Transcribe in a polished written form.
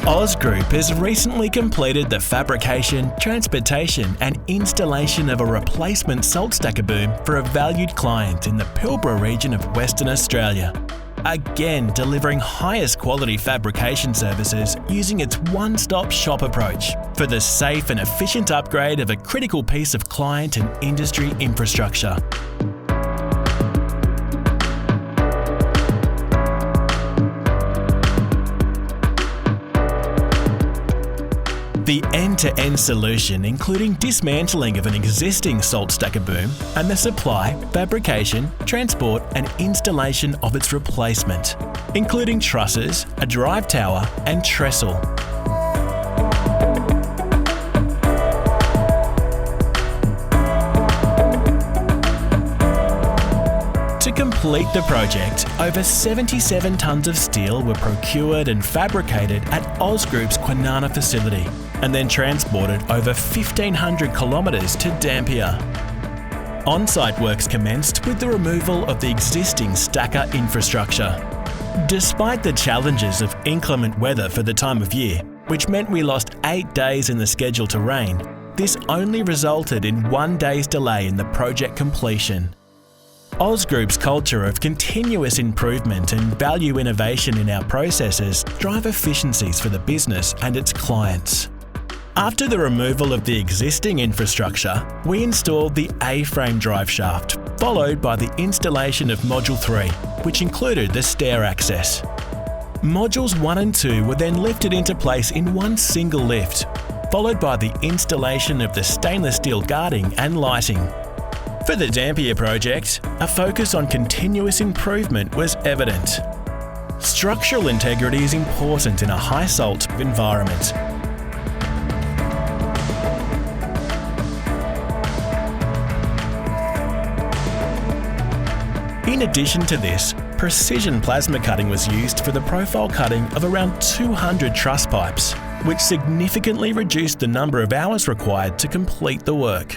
Oz Group has recently completed the fabrication, transportation and installation of a replacement salt stacker boom for a valued client in the Pilbara region of Western Australia. Again, delivering highest quality fabrication services using its one-stop shop approach for the safe and efficient upgrade of a critical piece of client and industry infrastructure. The end-to-end solution, including dismantling of an existing salt stacker boom and the supply, fabrication, transport and installation of its replacement, including trusses, a drive tower and trestle. To complete the project, over 77 tonnes of steel were procured and fabricated at Oz Group's Kwinana facility and then transported over 1,500 kilometres to Dampier. On-site works commenced with the removal of the existing stacker infrastructure. Despite the challenges of inclement weather for the time of year, which meant we lost 8 days in the schedule to rain, this only resulted in 1 day's delay in the project completion. Oz Group's culture of continuous improvement and value innovation in our processes drive efficiencies for the business and its clients. After the removal of the existing infrastructure, we installed the A-frame drive shaft, followed by the installation of Module 3, which included the stair access. Modules 1 and 2 were then lifted into place in one single lift, followed by the installation of the stainless steel guarding and lighting. For the Dampier project, a focus on continuous improvement was evident. Structural integrity is important in a high-salt environment. In addition to this, precision plasma cutting was used for the profile cutting of around 200 truss pipes, which significantly reduced the number of hours required to complete the work.